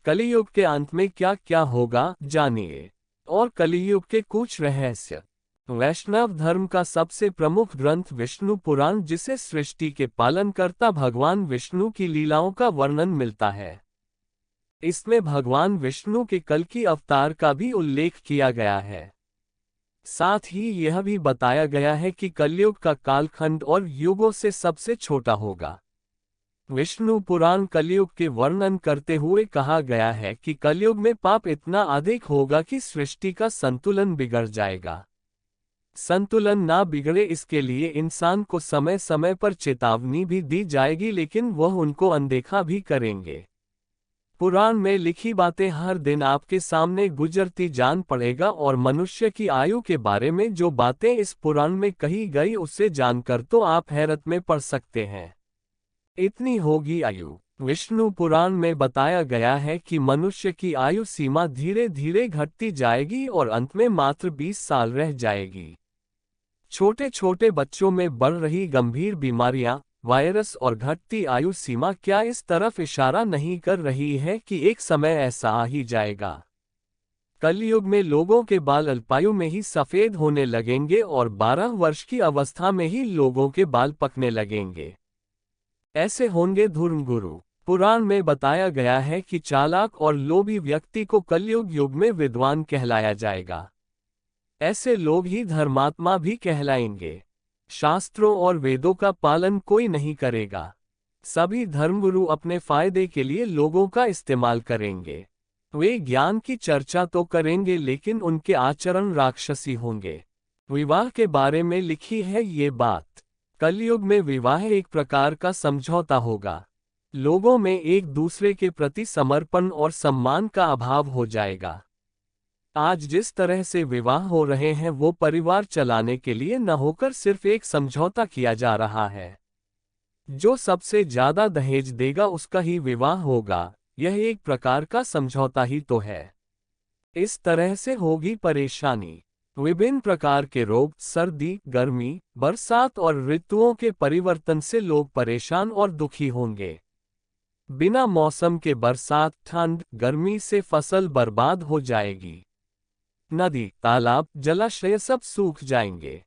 कलियुग के अंत में क्या क्या होगा, जानिए। और कलियुग के कुछ रहस्य। वैष्णव धर्म का सबसे प्रमुख ग्रंथ विष्णु पुराण, जिसे सृष्टि के पालनकर्ता भगवान विष्णु की लीलाओं का वर्णन मिलता है। इसमें भगवान विष्णु के कल्कि अवतार का भी उल्लेख किया गया है। साथ ही यह भी बताया गया है कि कलयुग का कालखंड और युगों से सबसे छोटा होगा। विष्णु पुराण कलयुग के वर्णन करते हुए कहा गया है कि कलयुग में पाप इतना अधिक होगा कि सृष्टि का संतुलन बिगड़ जाएगा। संतुलन ना बिगड़े इसके लिए इंसान को समय समय पर चेतावनी भी दी जाएगी, लेकिन वह उनको अनदेखा भी करेंगे। पुराण में लिखी बातें हर दिन आपके सामने गुजरती जान पड़ेगा, और मनुष्य की आयु के बारे में जो बातें इस पुराण में कही गई उसे जानकर तो आप हैरत में पड़ सकते हैं। इतनी होगी आयु। विष्णु पुराण में बताया गया है कि मनुष्य की आयु सीमा धीरे धीरे घटती जाएगी और अंत में मात्र 20 साल रह जाएगी। छोटे छोटे बच्चों में बढ़ रही गंभीर बीमारियां, वायरस और घटती आयु सीमा क्या इस तरफ इशारा नहीं कर रही है कि एक समय ऐसा आ ही जाएगा। कलयुग में लोगों के बाल अल्पायु में ही सफेद होने लगेंगे और 12 वर्ष की अवस्था में ही लोगों के बाल पकने लगेंगे। ऐसे होंगे धर्मगुरु। पुराण में बताया गया है कि चालाक और लोभी व्यक्ति को कलयुग युग में विद्वान कहलाया जाएगा। ऐसे लोग ही धर्मात्मा भी कहलाएंगे। शास्त्रों और वेदों का पालन कोई नहीं करेगा। सभी धर्मगुरु अपने फायदे के लिए लोगों का इस्तेमाल करेंगे। वे ज्ञान की चर्चा तो करेंगे, लेकिन उनके आचरण राक्षसी होंगे। विवाह के बारे में लिखी है ये बात। कलयुग में विवाह एक प्रकार का समझौता होगा। लोगों में एक दूसरे के प्रति समर्पण और सम्मान का अभाव हो जाएगा। आज जिस तरह से विवाह हो रहे हैं वो परिवार चलाने के लिए न होकर सिर्फ एक समझौता किया जा रहा है। जो सबसे ज्यादा दहेज देगा उसका ही विवाह होगा, यह एक प्रकार का समझौता ही तो है। इस तरह से होगी परेशानी। विभिन्न प्रकार के रोग, सर्दी, गर्मी, बरसात और ऋतुओं के परिवर्तन से लोग परेशान और दुखी होंगे। बिना मौसम के बरसात, ठंड, गर्मी से फसल बर्बाद हो जाएगी। नदी, तालाब, जलाशय सब सूख जाएंगे।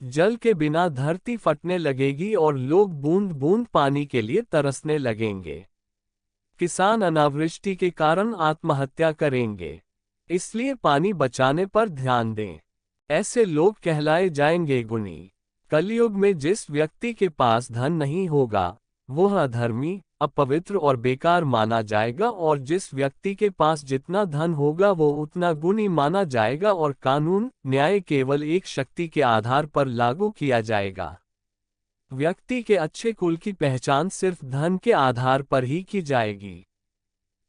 जल के बिना धरती फटने लगेगी और लोग बूंद बूंद पानी के लिए तरसने लगेंगे। किसान अनावृष्टि के कारण आत्महत्या करेंगे। इसलिए पानी बचाने पर ध्यान दें। ऐसे लोग कहलाए जाएंगे गुणी। कलयुग में जिस व्यक्ति के पास धन नहीं होगा वह अधर्मी, अपवित्र और बेकार माना जाएगा, और जिस व्यक्ति के पास जितना धन होगा वो उतना गुणी माना जाएगा, और कानून, न्याय केवल एक शक्ति के आधार पर लागू किया जाएगा। व्यक्ति के अच्छे कुल की पहचान सिर्फ धन के आधार पर ही की जाएगी।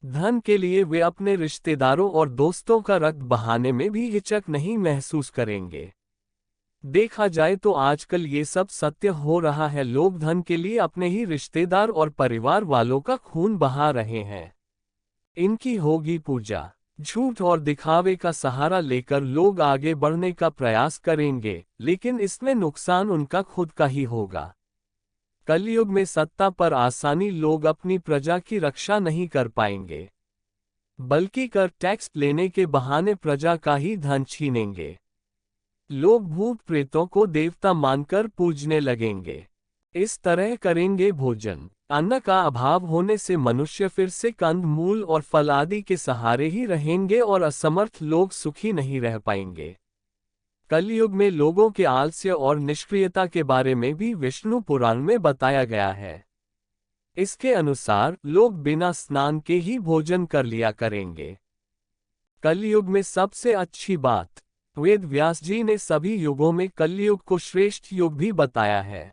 धन के लिए वे अपने रिश्तेदारों और दोस्तों का रक्त बहाने में भी हिचक नहीं महसूस करेंगे। देखा जाए तो आजकल ये सब सत्य हो रहा है। लोग धन के लिए अपने ही रिश्तेदार और परिवार वालों का खून बहा रहे हैं। इनकी होगी पूजा। झूठ और दिखावे का सहारा लेकर लोग आगे बढ़ने का प्रयास करेंगे, लेकिन इसमें नुकसान उनका खुद का ही होगा। कलयुग में सत्ता पर आसानी लोग अपनी प्रजा की रक्षा नहीं कर पाएंगे, बल्कि कर टैक्स लेने के बहाने प्रजा का ही धन छीनेंगे। लोग भूत प्रेतों को देवता मानकर पूजने लगेंगे। इस तरह करेंगे भोजन। अन्न का अभाव होने से मनुष्य फिर से कंद मूल और फल आदि के सहारे ही रहेंगे और असमर्थ लोग सुखी नहीं रह पाएंगे। कलयुग में लोगों के आलस्य और निष्क्रियता के बारे में भी विष्णु पुराण में बताया गया है। इसके अनुसार लोग बिना स्नान के ही भोजन कर लिया करेंगे। कलयुग में सबसे अच्छी बात। वेद व्यास जी ने सभी युगों में कलयुग को श्रेष्ठ युग भी बताया है।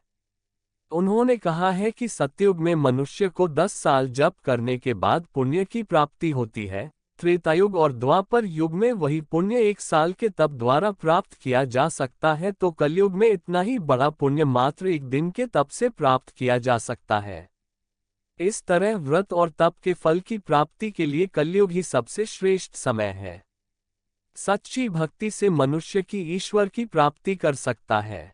उन्होंने कहा है कि सतयुग में मनुष्य को 10 साल जप करने के बाद पुण्य की प्राप्ति होती है। त्रेतायुग और द्वापर युग में वही पुण्य 1 साल के तप द्वारा प्राप्त किया जा सकता है, तो कलयुग में इतना ही बड़ा पुण्य मात्र 1 दिन के तप से प्राप्त किया जा सकता है। इस तरह व्रत और तप के फल की प्राप्ति के लिए कलयुग ही सबसे श्रेष्ठ समय है। सच्ची भक्ति से मनुष्य की ईश्वर की प्राप्ति कर सकता है।